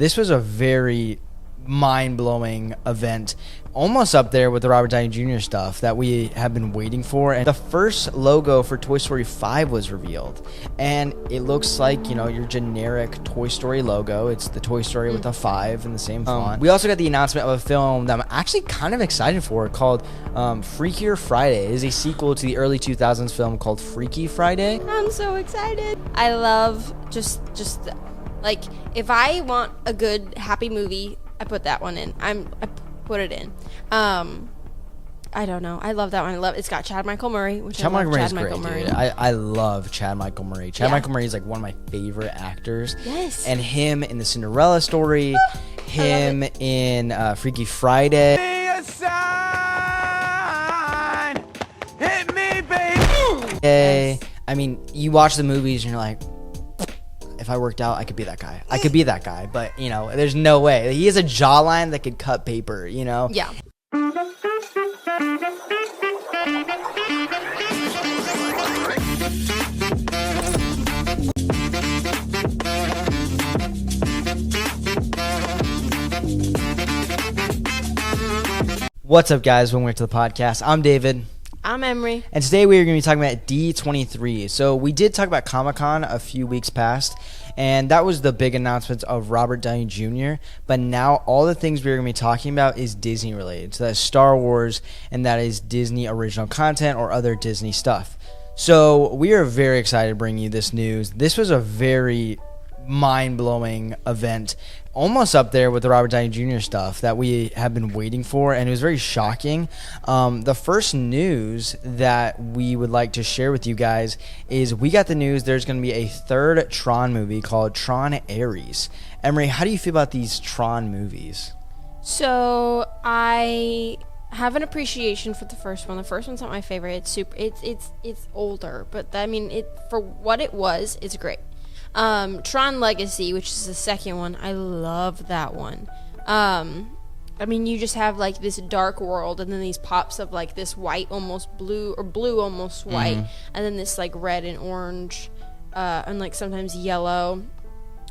This was a very mind-blowing event, almost up there with the Robert Downey Jr. stuff that we have been waiting for. And the first logo for Toy Story 5 was revealed, and it looks like, you know, your generic Toy Story logo. It's the Toy Story with a 5 in the same font. We also got the announcement of a film that I'm actually kind of excited for called Freakier Friday. It is a sequel to the early 2000s film called Freaky Friday. I'm so excited. I love just like, if I want a good happy movie, I put that one in. I put it in. I don't know. I love that one. It's got Chad Michael Murray, which Chad Michael Murray is great, dude. I love Chad Michael Murray. Chad Michael Murray is like one of my favorite actors. Yes. And him in the Cinderella Story, him in Freaky Friday. Be a sign. Hit me, baby. Yes. I mean, you watch the movies and you're like, if I worked out, I could be that guy. I could be that guy, but, you know, there's no way. He has a jawline that could cut paper, you know? Yeah. What's up, guys? Welcome to the podcast. I'm David. I'm Emery. And today we are going to be talking about D23. So we did talk about Comic-Con a few weeks past, and that was the big announcements of Robert Downey Jr. But now all the things we're going to be talking about is Disney related. So that's Star Wars, and that is Disney original content or other Disney stuff. So we are very excited to bring you this news. This was a very mind-blowing event, almost up there with the Robert Downey Jr. stuff that we have been waiting for, and it was very shocking. The first news that we would like to share with you guys is we got the news there's going to be a third Tron movie called Tron Ares. Emery, how do you feel about these Tron movies? So I have an appreciation for the first one. The first one's not my favorite. It's older, but I mean, for what it was, it's great. Tron Legacy, which is the second one, I love that one. I mean, you just have like this dark world, and then these pops of like this white almost blue, or blue almost white, and then this like red and orange, and like sometimes yellow,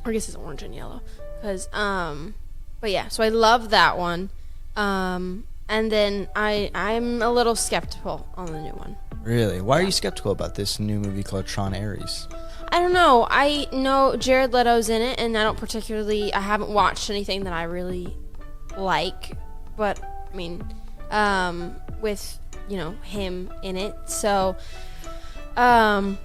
or I guess it's orange and yellow, because but yeah, so I love that one. And then I'm a little skeptical on the new one. Really? Why are you skeptical about this new movie called Tron Ares? I don't know. I know Jared Leto's in it, and I haven't watched anything that I really like, but I mean, with, you know, him in it. So, and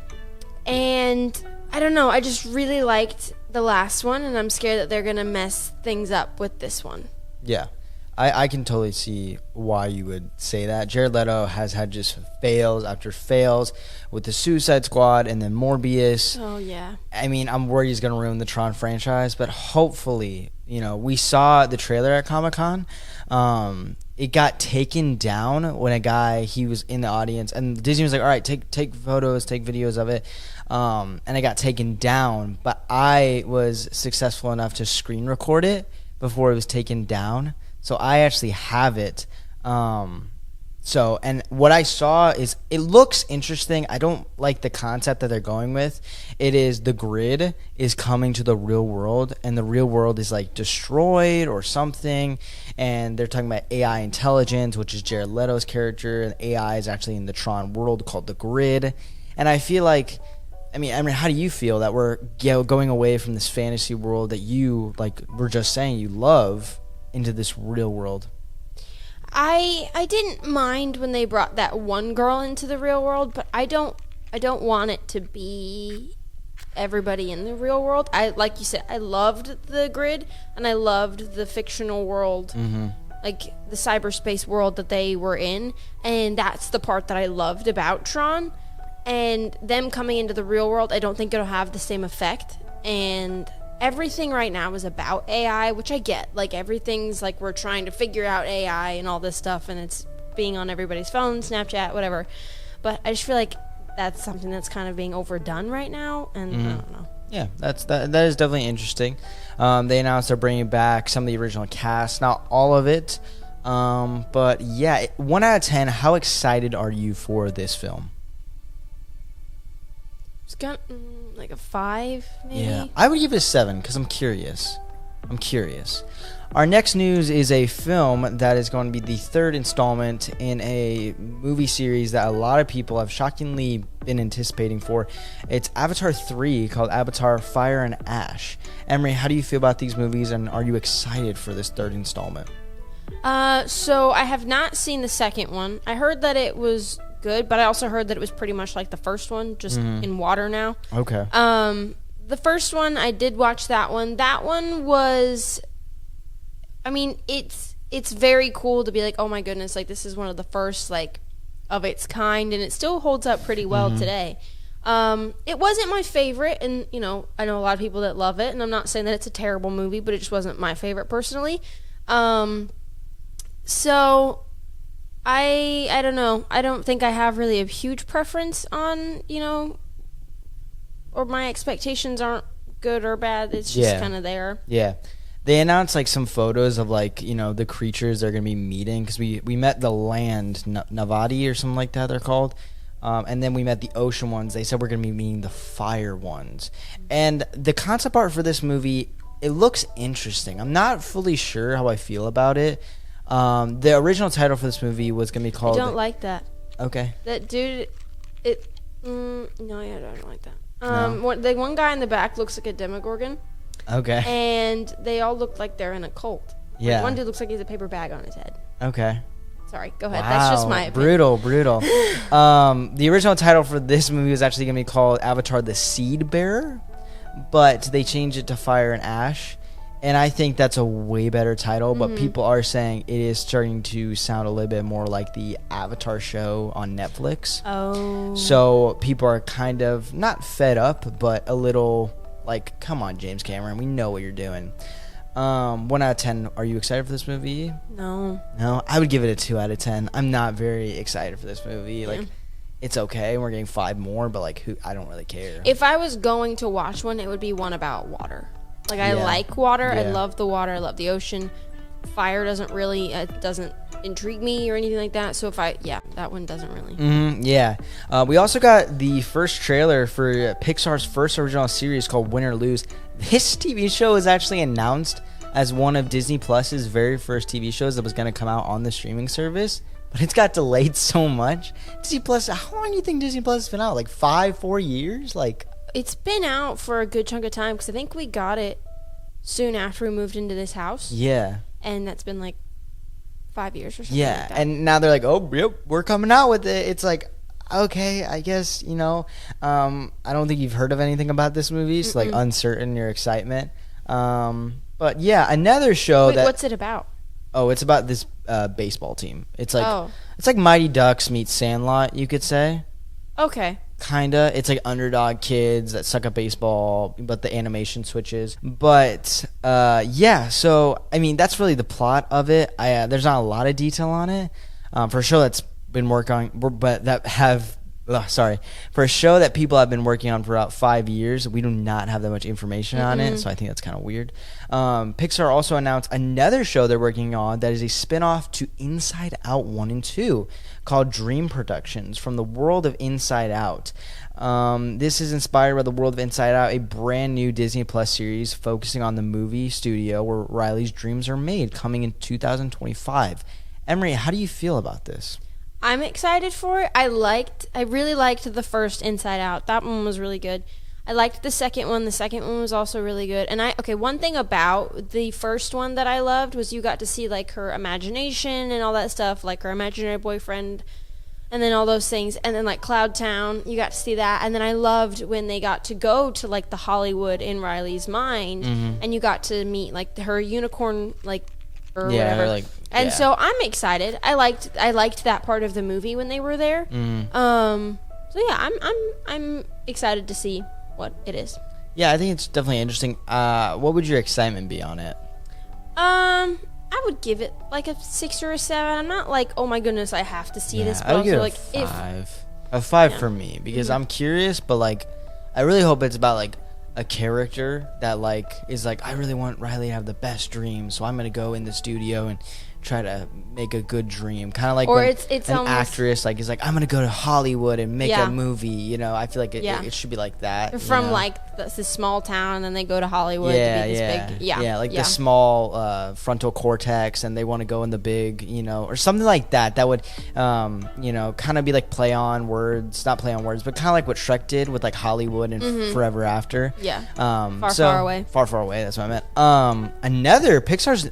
I don't know. I just really liked the last one, and I'm scared that they're going to mess things up with this one. Yeah. I can totally see why you would say that. Jared Leto has had just fails after fails with the Suicide Squad and then Morbius. Oh, yeah. I mean, I'm worried he's going to ruin the Tron franchise, but hopefully, you know, we saw the trailer at Comic-Con. It got taken down when he was in the audience, and Disney was like, all right, take photos, take videos of it. And it got taken down, but I was successful enough to screen record it before it was taken down. So I actually have it. And what I saw is it looks interesting. I don't like the concept that they're going with. It is the grid is coming to the real world, and the real world is like destroyed or something. And they're talking about AI intelligence, which is Jared Leto's character, and AI is actually in the Tron world called the grid. And I feel like, I mean, how do you feel that we're going away from this fantasy world that you, like we're just saying, you love, into this real world? I didn't mind when they brought that one girl into the real world, but I don't want it to be everybody in the real world. Like you said, I loved the grid, and I loved the fictional world, like the cyberspace world that they were in, and that's the part that I loved about Tron. And them coming into the real world, I don't think it'll have the same effect. And everything right now is about AI, which I get. Like, everything's like we're trying to figure out AI and all this stuff, and it's being on everybody's phone, Snapchat, whatever. But I just feel like that's something that's kind of being overdone right now, and I don't know. Yeah, that is definitely interesting. They announced they're bringing back some of the original cast, not all of it. But yeah, 1 out of 10, how excited are you for this film? It's got like a 5, maybe. Yeah, I would give it a 7 because I'm curious. I'm curious. Our next news is a film that is going to be the third installment in a movie series that a lot of people have shockingly been anticipating for. It's Avatar 3, called Avatar Fire and Ash. Emery, how do you feel about these movies, and are you excited for this third installment? So I have not seen the second one. I heard that it was good, but I also heard that it was pretty much like the first one, just in water now. Okay. The first one, I did watch that one. That one was... I mean, it's very cool to be like, oh my goodness, like this is one of the first like of its kind, and it still holds up pretty well today. It wasn't my favorite, and you know, I know a lot of people that love it, and I'm not saying that it's a terrible movie, but it just wasn't my favorite personally. So I don't know. I don't think I have really a huge preference on, you know, or my expectations aren't good or bad. It's just kind of there. Yeah. They announced like some photos of like, you know, the creatures they're going to be meeting, because we met the land, Navati or something like that they're called. And then we met the ocean ones. They said we're going to be meeting the fire ones. And the concept art for this movie, it looks interesting. I'm not fully sure how I feel about it. The original title for this movie was going to be called... I don't like that. Okay. That dude, no, I don't like that. No? The one guy in the back looks like a Demogorgon. Okay. And they all look like they're in a cult. Yeah. Like one dude looks like he has a paper bag on his head. Okay. Sorry, go ahead. Wow. That's just my opinion. Brutal. The original title for this movie was actually going to be called Avatar the Seed Bearer, but they changed it to Fire and Ash. And I think that's a way better title, but people are saying it is starting to sound a little bit more like the Avatar show on Netflix. Oh. So people are kind of not fed up, but a little like, come on, James Cameron, we know what you're doing. 1 out of 10. Are you excited for this movie? No. I would give it a 2 out of 10. I'm not very excited for this movie. Yeah. Like, it's okay. We're getting 5 more, but like, I don't really care. If I was going to watch one, it would be one about water. Like, I like water. I love the water. I love the ocean. Fire doesn't really, doesn't intrigue me or anything like that. So that one doesn't really. Yeah. We also got the first trailer for Pixar's first original series called Win or Lose. This TV show is actually announced as one of Disney Plus's very first TV shows that was going to come out on the streaming service, but it's got delayed so much. Disney Plus, how long do you think Disney Plus has been out? Like 4 years? Like, it's been out for a good chunk of time, because I think we got it soon after we moved into this house. Yeah. And that's been like 5 years or something like that. And now they're like, oh, yep, we're coming out with it. It's like, okay, I guess, you know, I don't think you've heard of anything about this movie, so like uncertain your excitement. But yeah, another show what's it about? Oh, it's about this baseball team. It's like it's like Mighty Ducks meets Sandlot, you could say. Okay. Kinda. It's like underdog kids that suck at baseball, but the animation switches. But yeah, so I mean that's really the plot of it. There's not a lot of detail on it. For a show that's been for a show that people have been working on for about 5 years, we do not have that much information on it, so I think that's kind of weird. Pixar also announced another show they're working on that is a spin-off to Inside Out 1 and 2 called Dream Productions from the world of Inside Out. This is inspired by the world of Inside Out, a brand new Disney Plus series focusing on the movie studio where Riley's dreams are made, coming in 2025. Emery, how do you feel about this? I'm excited for it. I really liked the first Inside Out. That one was really good. I liked the second one. The second one was also really good. And one thing about the first one that I loved was you got to see like her imagination and all that stuff, like her imaginary boyfriend, and then all those things. And then like Cloud Town, you got to see that. And then I loved when they got to go to like the Hollywood in Riley's mind, and you got to meet like her unicorn like or whatever. So I'm excited. I liked that part of the movie when they were there. So yeah, I'm excited to see what it is. Yeah, I think it's definitely interesting. What would your excitement be on it? I would give it like a 6 or a 7. I'm not like, oh my goodness, I have to see this. But I would give it like a 5. A 5 for me, because I'm curious, but like I really hope it's about like a character that like is like, I really want Riley to have the best dream, so I'm gonna go in the studio and try to make a good dream, kind of like Or when it's an almost, actress like is like, I'm gonna go to Hollywood and make Yeah. a movie. You know, I feel like it should be like that. they're you from know? like this small town, and then they go to Hollywood Yeah, to be this yeah, big. yeah, like the small frontal cortex, and they want to go in the big, you know, or something like that. That would, you know, kind of be like play on words, not play on words, but kind of like what Shrek did with like Hollywood and Forever After. Yeah. Far away. Far away. That's what I meant. Another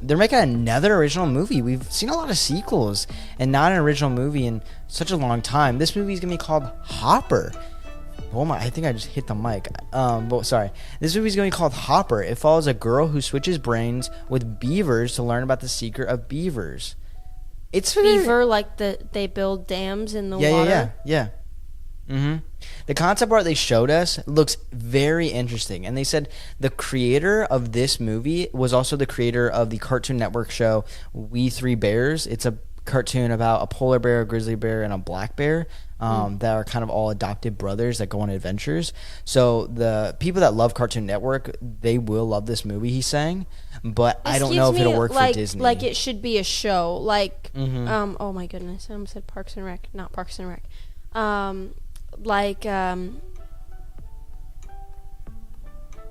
they're making another original movie. We've seen a lot of sequels and not an original movie in such a long time. This movie is gonna be called Hopper. Oh my! I think I just hit the mic. But sorry. This movie is going to be called Hopper. It follows a girl who switches brains with beavers to learn about the secret of beavers. It's Beaver, like they build dams in the water. Yeah. Mm-hmm. The concept art they showed us looks very interesting, and they said the creator of this movie was also the creator of the Cartoon Network show We Three Bears. It's a cartoon about a polar bear, a grizzly bear, and a black bear that are kind of all adopted brothers that go on adventures. So the people that love Cartoon Network, they will love this movie, he's saying. But I don't know if it'll work for Disney. Like it should be a show. Like, oh my goodness, I almost said Parks and Rec, not Parks and Rec.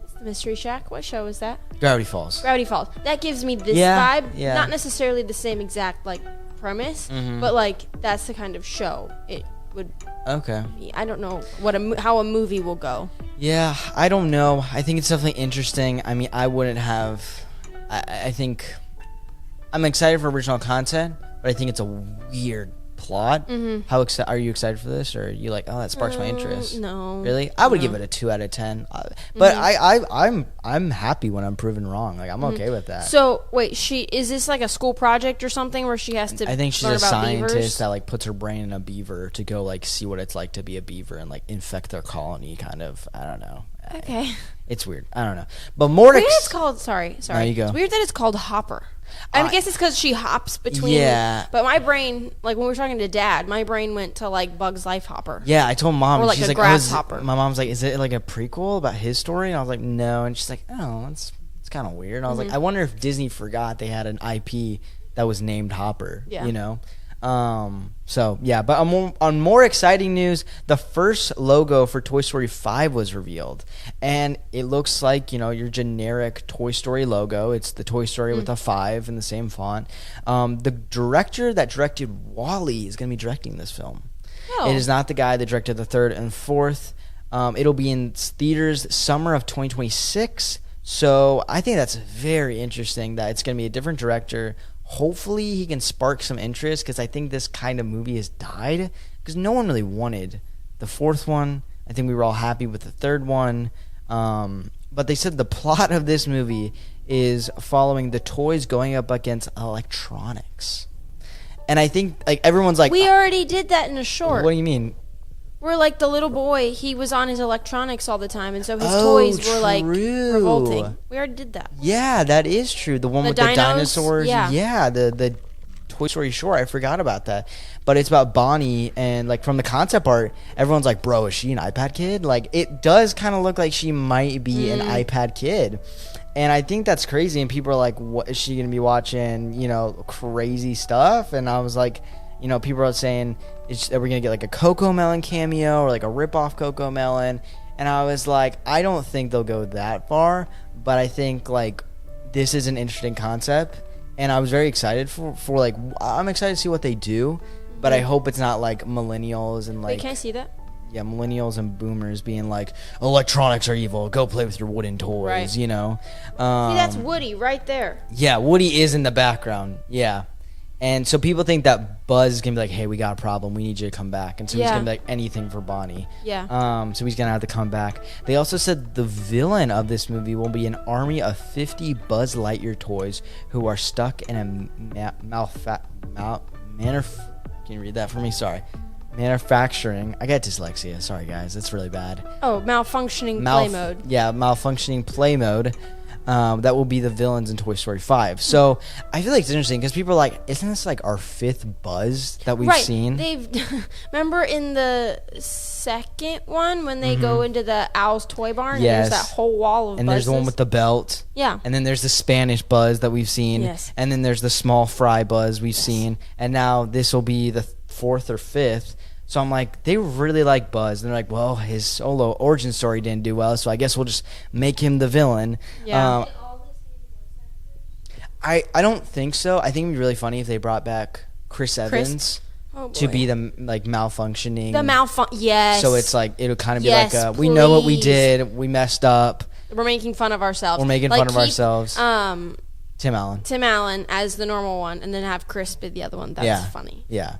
It's the Mystery Shack. What show is that? Gravity Falls. Gravity Falls. That gives me this vibe. Yeah. Not necessarily the same exact like premise, but like that's the kind of show it would. Okay. Be. I don't know how a movie will go. Yeah, I don't know. I think it's definitely interesting. I mean, I wouldn't have. I think I'm excited for original content, but I think it's a weird plot. How are you excited for this, or are you like, oh, that sparks my interest? No, really, I would give it a 2 out of 10. But I'm happy when I'm proven wrong. Like I'm okay with that. So wait, is this like a school project or something where she has to? I think she's learn a about scientist beavers? that like puts her brain in a beaver to go like see what it's like to be a beaver and like infect their colony. Kind of, I don't know. Okay. It's weird. I don't know. But more. Weird it's called. Sorry. There you go. It's weird that it's called Hopper. I guess it's because she hops between. Yeah. But my brain, like when we were talking to Dad, my brain went to like Bug's Life Hopper. Yeah, I told Mom. Or like she's a like, grasshopper. My mom's like, is it like a prequel about his story? And I was like, no. And she's like, oh, it's kind of weird. And I was like, I wonder if Disney forgot they had an IP that was named Hopper. Yeah. You know. So yeah, but on more exciting news, the first logo for Toy Story 5 was revealed, and it looks like, you know, your generic Toy Story logo. It's the Toy Story with a 5 in the same font. The director that directed WALL-E is going to be directing this film. Oh. It is not the guy that directed the third and fourth. It'll be in theaters summer of 2026. So I think that's very interesting that it's going to be a different director. Hopefully he can spark some interest, because I think this kind of movie has died because no one really wanted the fourth one. I think we were all happy with the third one. But they said the plot of this movie is following the toys going up against electronics. And I think like everyone's like, we already did that in a short. What do you mean? Where like the little boy, he was on his electronics all the time, and so his toys were like revolting. We already did that. Yeah, that is true. The one with the dinosaurs. Yeah, the Toy Story short. I forgot about that. But it's about Bonnie, and like from the concept art, everyone's like, bro, is she an iPad kid? Like it does kind of look like she might be an iPad kid. And I think that's crazy, and people are like, what is she going to be watching, you know, crazy stuff? And I was like, you know, people are saying, are we going to get like a Coco Melon cameo or like a rip-off Coco Melon? And I was like, I don't think they'll go that far, but I think like this is an interesting concept, and I was very excited for like, I'm excited to see what they do, but I hope it's not like millennials and like... Wait, can I see that? Yeah, millennials and boomers being like, electronics are evil, go play with your wooden toys, right. You know? See, that's Woody right there. Yeah, Woody is in the background, yeah. And so people think that Buzz is going to be like, hey, we got a problem. We need you to come back. And so he's going to be like anything for Bonnie. Yeah. So he's going to have to come back. They also said the villain of this movie will be an army of 50 Buzz Lightyear toys who are stuck in a can you read that for me? Sorry. Manufacturing. I got dyslexia. Sorry, guys. It's really bad. Oh, malfunctioning play mode. Yeah, malfunctioning play mode. that will be the villains in Toy Story 5. So I feel like it's interesting because people are like, isn't this like our 5th Buzz that we've seen? They've remember in the second one when they go into the Owl's Toy Barn and there's that whole wall of and Buzzes. There's the one with the belt. Yeah. And then there's the Spanish Buzz that we've seen. Yes. And then there's the small fry Buzz we've seen. And now this will be the 4th or 5th. So I'm like, they really like Buzz. And they're like, well, his solo origin story didn't do well, so I guess we'll just make him the villain. Yeah. I don't think so. I think it'd be really funny if they brought back Chris Evans to be the malfunctioning. Yes. So it's like, it'll kind of be like, we know what we did. We messed up. We're making fun of ourselves. We're making fun of ourselves. Tim Allen. Tim Allen as the normal one, and then have Chris be the other one. That's funny. Yeah.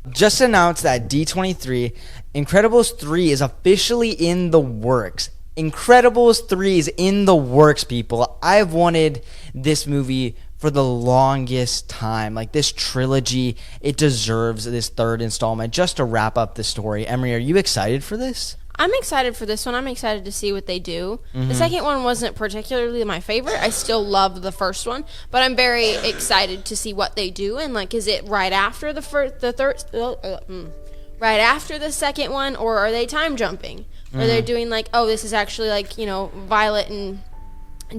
Just announced that D23, Incredibles 3 is officially in the works. Incredibles 3 is in the works, people. I've wanted this movie for the longest time. Like, this trilogy, it deserves this 3rd installment just to wrap up the story. Emery, are you excited for this? I'm excited for this one. I'm excited to see what they do. The second one wasn't particularly my favorite. I still loved the first one, but I'm very excited to see what they do. And like, is it right after right after the second one, or are they time jumping? Or they're doing like, oh, this is actually like, Violet and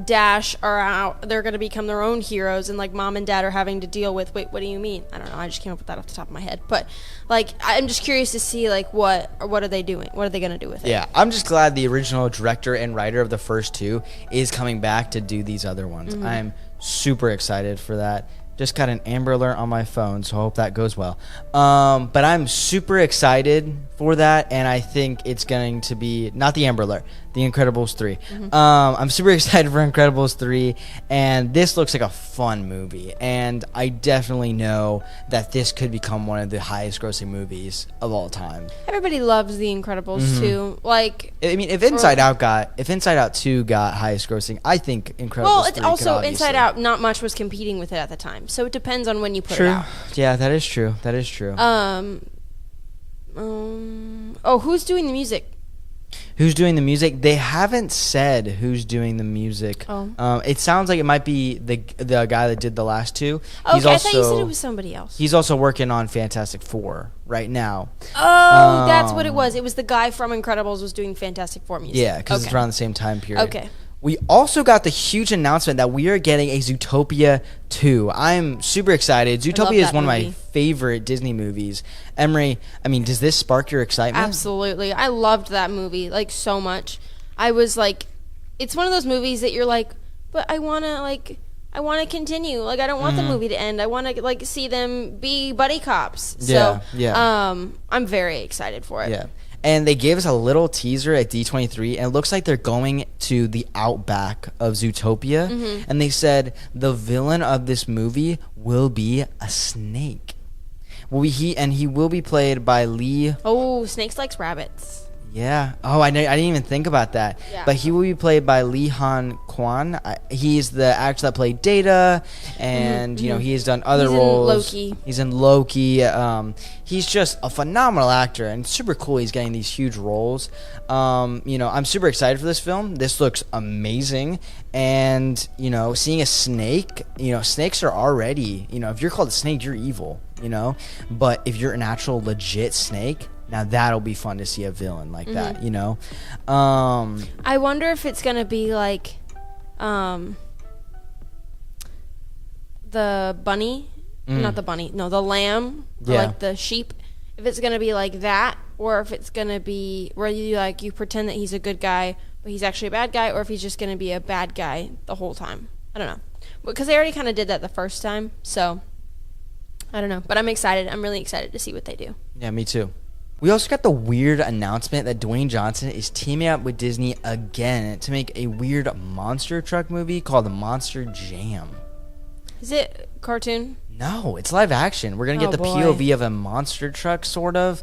Dash are out. They're going to become their own heroes, and like Mom and Dad are having to deal with. Wait, what do you mean? I don't know. I just came up with that off the top of my head. But like, I'm just curious to see like what are they doing? What are they going to do with it? Yeah, I'm just glad the original director and writer of the first 2 is coming back to do these other ones. I'm super excited for that. Just got an Amber Alert on my phone, so I hope that goes well. But I'm super excited for that, and I think it's going to be, not the Amber Alert, the Incredibles 3. I'm super excited for Incredibles 3, and this looks like a fun movie. And I definitely know that this could become one of the highest grossing movies of all time. Everybody loves The Incredibles too. Like, I mean, if Inside Out 2 got highest grossing, I think Incredibles 3 well, it's could also obviously. Inside Out. Not much was competing with it at the time, so it depends on when you put True. it out. Yeah, that is true. That is true. Who's doing the music? Who's doing the music? They haven't said who's doing the music. It sounds like it might be the guy that did the last 2. Okay, I thought you said it was somebody else. He's also working on Fantastic Four right now. Oh, that's what it was. It was the guy from Incredibles was doing Fantastic Four music. Yeah, because it's around the same time period. Okay. We also got the huge announcement that we are getting a Zootopia 2. I'm super excited. Zootopia is one of my favorite Disney movies. Emery, I mean, does this spark your excitement? Absolutely. I loved that movie, like, so much. I was like, it's one of those movies that you're like, but I want to continue. Like, I don't want the movie to end. I want to, like, see them be buddy cops. So, I'm very excited for it. Yeah. And they gave us a little teaser at D23, and it looks like they're going to the outback of Zootopia. And they said the villain of this movie will be a snake. He will be played by Lee. Oh, snakes likes rabbits. Yeah. Oh, I didn't even think about that. Yeah. But he will be played by Lee Han Kwan. He's the actor that played Data, and he has done other roles. He's in Loki. He's just a phenomenal actor, and super cool. He's getting these huge roles. I'm super excited for this film. This looks amazing, and seeing a snake. Snakes are already. If you're called a snake, you're evil. But if you're an actual legit snake. Now that'll be fun to see a villain like that, I wonder if it's gonna be like, the bunny, not the bunny, no, the lamb, or like the sheep. If it's gonna be like that, or if it's gonna be where you pretend that he's a good guy, but he's actually a bad guy, or if he's just gonna be a bad guy the whole time. I don't know, because they already kind of did that the first time, so I don't know. But I'm excited. I'm really excited to see what they do. Yeah, me too. We also got the weird announcement that Dwayne Johnson is teaming up with Disney again to make a weird monster truck movie called Monster Jam. Is it cartoon? No, it's live action. We're going to get the POV of a monster truck, sort of.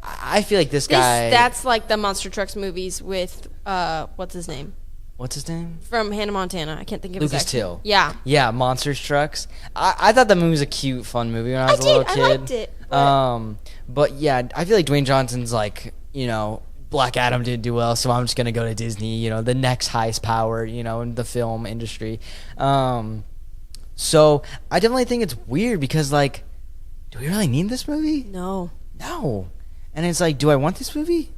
I feel like this guy... That's like the Monster Trucks movies with, what's his name? What's his name? From Hannah Montana. I can't think of Lucas Till. Yeah. Yeah, Monster Trucks. I thought that movie was a cute, fun movie when I was a little kid. I liked it. But yeah, I feel like Dwayne Johnson's like, Black Adam didn't do well, so I'm just gonna go to Disney. You know, the next highest power, you know, in the film industry. So I definitely think it's weird because, like, do we really need this movie? No. And it's like, do I want this movie?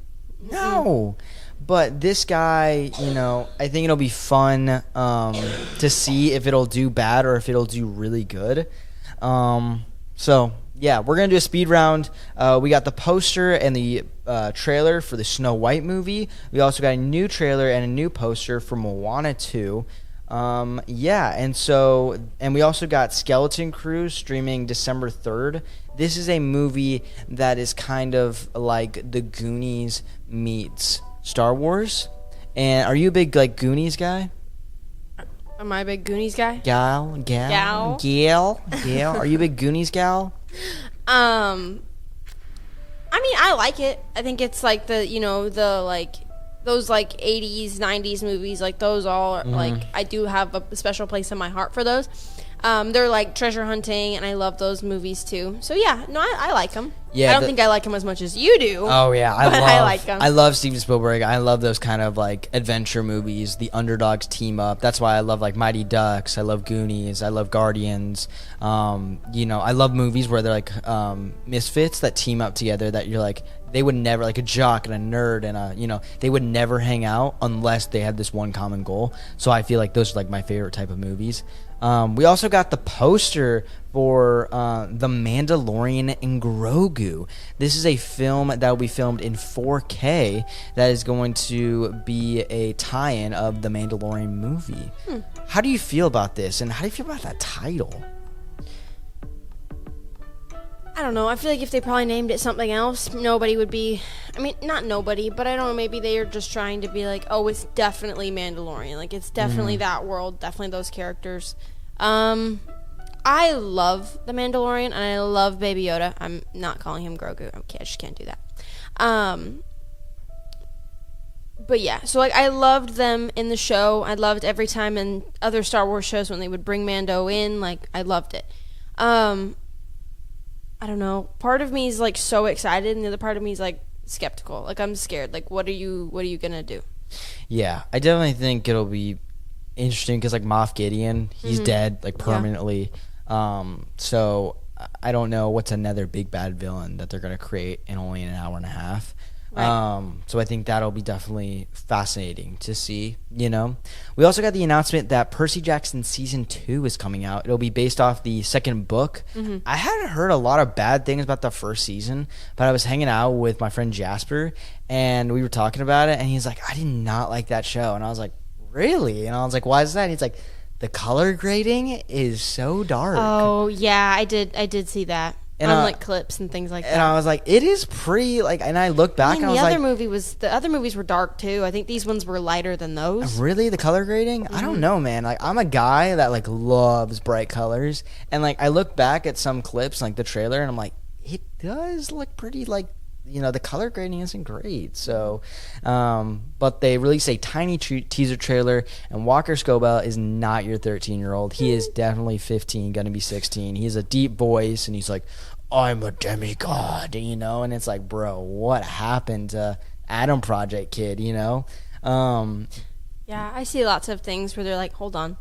No. But this guy, you know, I think it'll be fun to see if it'll do bad or if it'll do really good. So, yeah, we're going to do a speed round. We got the poster and the trailer for the Snow White movie. We also got a new trailer and a new poster for Moana 2. And we also got Skeleton Crew streaming December 3rd. This is a movie that is kind of like the Goonies meets Star Wars. And are you a big, like, Goonies guy? Am I a big Goonies guy? Gal? Are you a big Goonies gal? I mean, I like it. I think it's like those like 80s, 90s movies, like those all are, like, I do have a special place in my heart for those. They're like treasure hunting, and I love those movies too. So yeah, no, I like them. Yeah, I don't think I like them as much as you do. Oh yeah, I like them. I love Steven Spielberg. I love those kind of like adventure movies. The underdogs team up. That's why I love like Mighty Ducks. I love Goonies. I love Guardians. You know, I love movies where they're like misfits that team up together. That you're like, they would never, like a jock and a nerd and a, you know, they would never hang out unless they had this one common goal. So I feel like those are like my favorite type of movies. We also got the poster for The Mandalorian and Grogu. This is a film that will be filmed in 4K that is going to be a tie-in of the Mandalorian movie. How do you feel about this, and how do you feel about that title? I don't know. I feel like if they probably named it something else, nobody would be... I mean, not nobody, but I don't know. Maybe they are just trying to be like, oh, it's definitely Mandalorian. Like, it's definitely that world, definitely those characters. I love The Mandalorian, and I love Baby Yoda. I'm not calling him Grogu. I just can't do that. But yeah, so like I loved them in the show. I loved every time in other Star Wars shows when they would bring Mando in. Like, I loved it. I don't know. Part of me is like so excited, and the other part of me is like skeptical. Like, I'm scared. Like, what are you gonna do? Yeah, I definitely think it'll be interesting because like Moff Gideon, he's dead like permanently. So I don't know what's another big bad villain that they're gonna create in only an hour and a half. Right. So I think that'll be definitely fascinating to see, you know. We also got the announcement that Percy Jackson Season 2 is coming out. It'll be based off the second book. I hadn't heard a lot of bad things about the first season, but I was hanging out with my friend Jasper, and we were talking about it, and he's like, I did not like that show. And I was like, really? And I was like, why is that? And he's like, the color grading is so dark. Oh, yeah, I did see that. And on like clips and things like that. And I was like, it is pretty, like, and I looked back and I was like, the other movies were dark too. I think these ones were lighter than those. Really? The color grading? I don't know, man. Like, I'm a guy that like loves bright colors, and like I look back at some clips, like the trailer, and I'm like, it does look pretty, like, you know, the color grading isn't great. So, but they released a tiny teaser trailer, and Walker Scobell is not your 13-year-old. He is definitely 15, gonna be 16. He has a deep voice, and he's like, I'm a demigod, you know? And it's like, bro, what happened to Adam Project Kid, you know? Yeah, I see lots of things where they're like, hold on,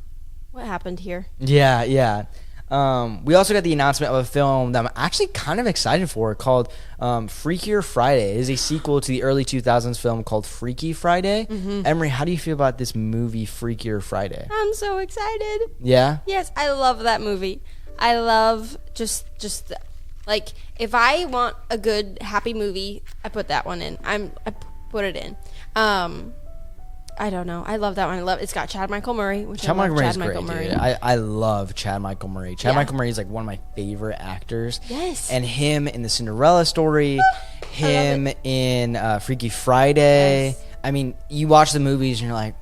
what happened here? Yeah. We also got the announcement of a film that I'm actually kind of excited for called Freakier Friday. It is a sequel to the early 2000s film called Freaky Friday. Emery, how do you feel about this movie, Freakier Friday? I'm so excited. Yeah? Yes, I love that movie. I love just like, if I want a good, happy movie, I put that one in. I put it in. I don't know. I love that one. It's got Chad Michael Murray, which Chad Michael Murray is great, dude. I love Chad Michael Murray. Chad Michael Murray is like one of my favorite actors. Yes. And him in the Cinderella Story, him in Freaky Friday. Yes. I mean, you watch the movies and you're like,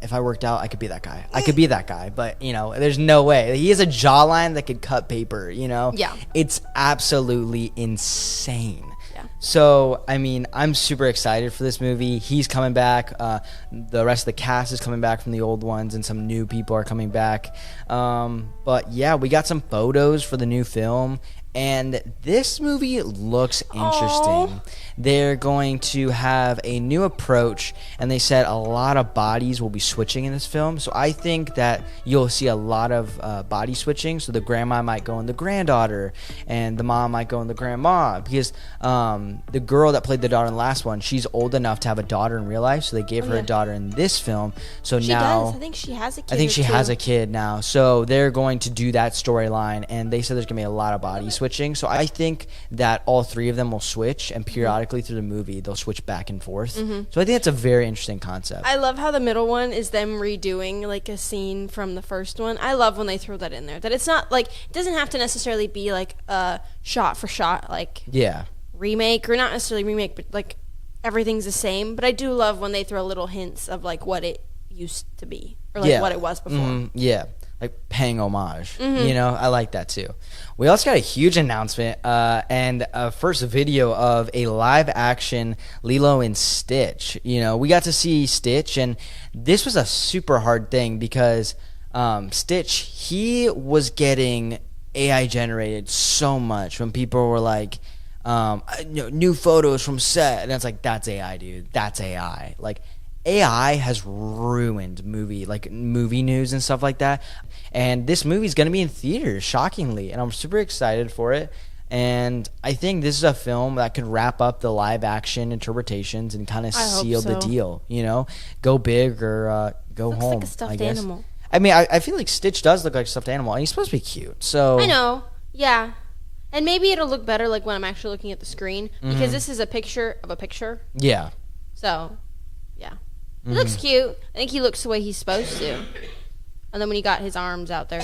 if I worked out, I could be that guy. I could be that guy. But, you know, there's no way. He has a jawline that could cut paper, you know? Yeah. It's absolutely insane. Yeah. So, I mean, I'm super excited for this movie. He's coming back. The rest of the cast is coming back from the old ones, and some new people are coming back. But, yeah, we got some photos for the new film, And this movie looks interesting. They're going to have a new approach, and they said a lot of bodies will be switching in this film. So I think that you'll see a lot of body switching. So the grandma might go in the granddaughter, and the mom might go in the grandma. Because the girl that played the daughter in the last one, she's old enough to have a daughter in real life. So they gave her a daughter in this film. So She now does. I think she has a kid. I think she has a kid now. So they're going to do that storyline, and they said there's going to be a lot of body switching. So I think that all three of them will switch, and periodically through the movie they'll switch back and forth. So I think that's a very interesting concept. I love how the middle one is them redoing like a scene from the first one. I love when they throw that in there. That it's not like, it doesn't have to necessarily be like a shot for shot like remake, or not necessarily remake, but like everything's the same. But I do love when they throw little hints of like what it used to be, or like what it was before. Like paying homage. You know, I like that too. We also got a huge announcement and a first video of a live action Lilo and Stitch. You know, we got to see Stitch, and this was a super hard thing because Stitch, he was getting AI generated so much when people were like, new photos from set, and it's like, that's AI, dude. That's AI. Like, AI has ruined movie news and stuff like that. And this movie's going to be in theaters, shockingly, and I'm super excited for it. And I think this is a film that could wrap up the live action interpretations and kind of seal the deal, you know? Go big or go home. Looks like a stuffed animal. I mean, I feel like Stitch does look like a stuffed animal, and he's supposed to be cute. So I know. Yeah. And maybe it'll look better like when I'm actually looking at the screen, because this is a picture of a picture. Yeah. So, yeah. He looks cute. I think he looks the way he's supposed to. And then when he got his arms out there,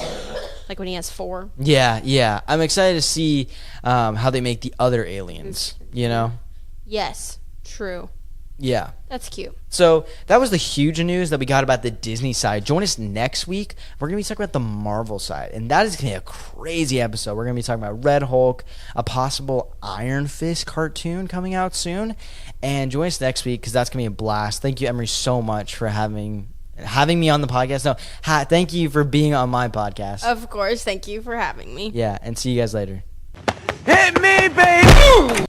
like when he has 4. Yeah. I'm excited to see how they make the other aliens, you know? Yes, true. Yeah. That's cute. So that was the huge news that we got about the Disney side. Join us next week. We're going to be talking about the Marvel side. And that is going to be a crazy episode. We're going to be talking about Red Hulk, a possible Iron Fist cartoon coming out soon. And join us next week because that's going to be a blast. Thank you, Emery, so much for having me on the podcast. No, thank you for being on my podcast. Of course. Thank you for having me. Yeah, and see you guys later. Hit me, baby!